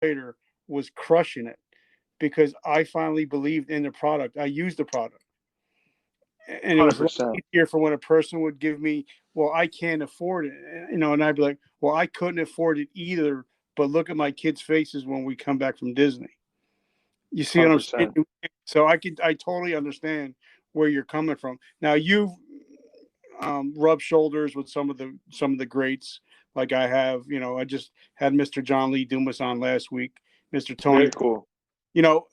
later was crushing it because I finally believed in the product. I used the product. And it was a lot 100%. easier for when a person would give me, well, I can't afford it, and I'd be like, well, I couldn't afford it either, but look at my kids' faces when we come back from Disney. You see what I'm saying? 100%. So I totally understand where you're coming from. Now you've rubbed shoulders with some of the greats, like I have. I just had Mr. John Lee Dumas on last week, Mr. Tony. Very cool. You know,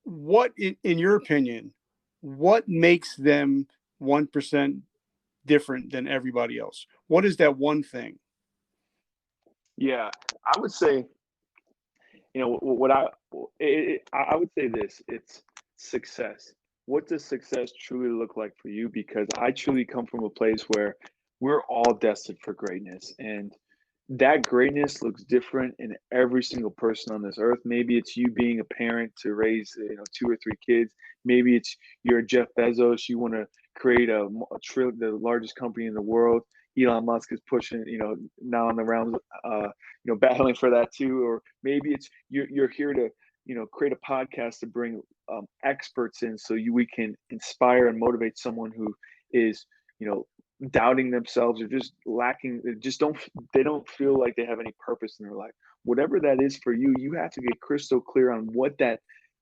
what in your opinion, what makes them 1% different than everybody else? What is that one thing? Yeah, I would say, what I would say this, it's success. What does success truly look like for you? Because I truly come from a place where we're all destined for greatness, and that greatness looks different in every single person on this earth. Maybe it's you being a parent to raise, two or three kids. Maybe it's you're Jeff Bezos. You want to create the largest company in the world. Elon Musk is pushing, now on the rounds, battling for that too. Or maybe it's you're here to, create a podcast to bring experts in so we can inspire and motivate someone who is, doubting themselves or just lacking, they don't feel like they have any purpose in their life. Whatever that is for you, you have to get crystal clear on what that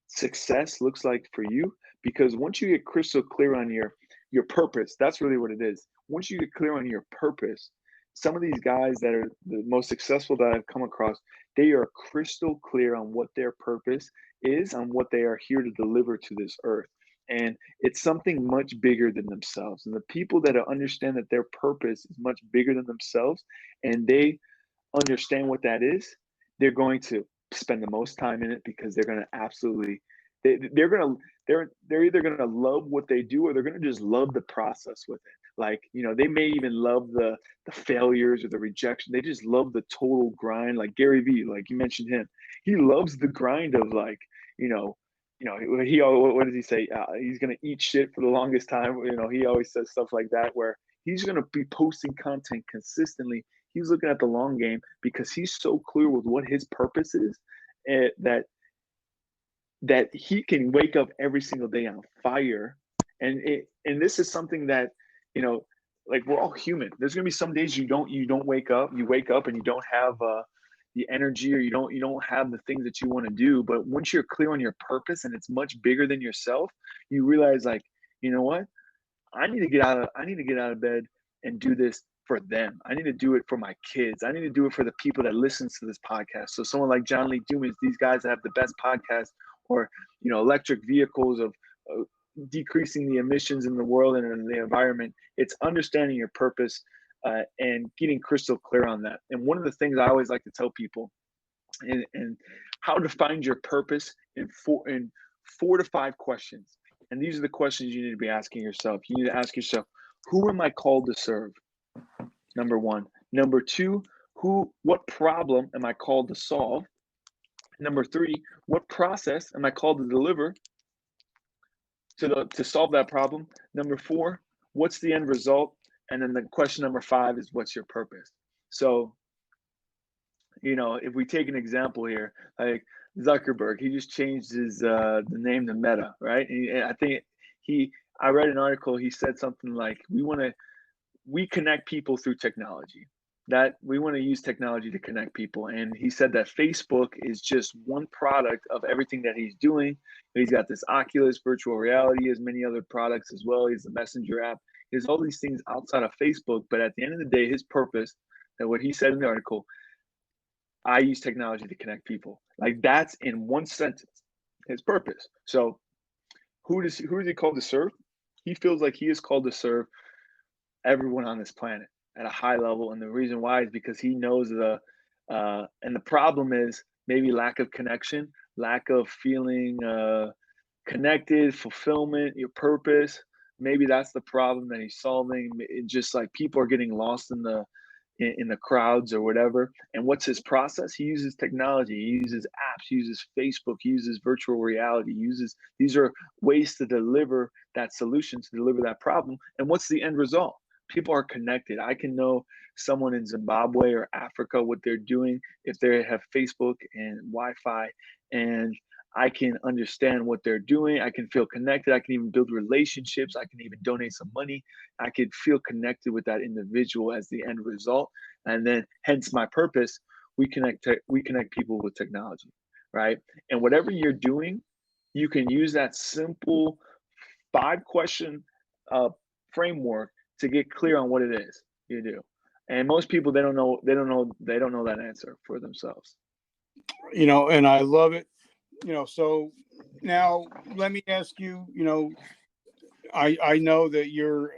success looks like for you. Because once you get crystal clear on your purpose, that's really what it is. Once you get clear on your purpose, some of these guys that are the most successful that I've come across, they are crystal clear on what their purpose is, on what they are here to deliver to this earth. And it's something much bigger than themselves. And the people that understand that their purpose is much bigger than themselves, and they understand what that is, they're going to spend the most time in it because they're going to absolutely they're going to they're either going to love what they do, or they're going to just love the process with it. Like, they may even love the failures or the rejection. They just love the total grind. Like Gary Vee, like you mentioned him, he loves the grind of, like, what does he say? He's gonna eat shit for the longest time. He always says stuff like that, where he's gonna be posting content consistently. He's looking at the long game because he's so clear with what his purpose is, that he can wake up every single day on fire. And this is something that, like, we're all human. There's gonna be some days you wake up and you don't have the energy, or you don't have the things that you want to do. But once you're clear on your purpose and it's much bigger than yourself, you realize, like, you know what? I need to get out of bed and do this for them. I need to do it for my kids. I need to do it for the people that listens to this podcast. So someone like John Lee Dumas, these guys that have the best podcast, or electric vehicles of decreasing the emissions in the world and in the environment. It's understanding your purpose, and getting crystal clear on that. And one of the things I always like to tell people, and how to find your purpose in 4 to 5 questions. And these are the questions you need to be asking yourself. You need to ask yourself, who am I called to serve? Number one. Number two, what problem am I called to solve? Number three, what process am I called to deliver to solve that problem? Number four, what's the end result? And then the question number 5 is, what's your purpose? So, if we take an example here, like Zuckerberg, he just changed his the name to Meta, right? And I think I read an article. He said something like, we connect people through technology. That we want to use technology to connect people. And he said that Facebook is just one product of everything that he's doing. He's got this Oculus virtual reality, he has many other products as well. He's a messenger app. There's all these things outside of Facebook, but at the end of the day, his purpose, and what he said in the article, I use technology to connect people. Like, that's in one sentence, his purpose. So who is he called to serve? He feels like he is called to serve everyone on this planet at a high level. And the reason why is because he knows and the problem is maybe lack of connection, lack of feeling connected, fulfillment, your purpose. Maybe that's the problem that he's solving. It's just like people are getting lost in the crowds or whatever. And what's his process? He uses technology, he uses apps, he uses Facebook, he uses virtual reality, these are ways to deliver that solution, to deliver that problem. And what's the end result? People are connected. I can know someone in Zimbabwe or Africa, what they're doing, if they have Facebook and Wi-Fi, and I can understand what they're doing. I can feel connected. I can even build relationships. I can even donate some money. I could feel connected with that individual as the end result. And then hence my purpose, we connect people with technology, right? And whatever you're doing, you can use that simple 5-question framework to get clear on what it is you do. And most people, they don't know that answer for themselves. And I love it. So now let me ask you, I know that you're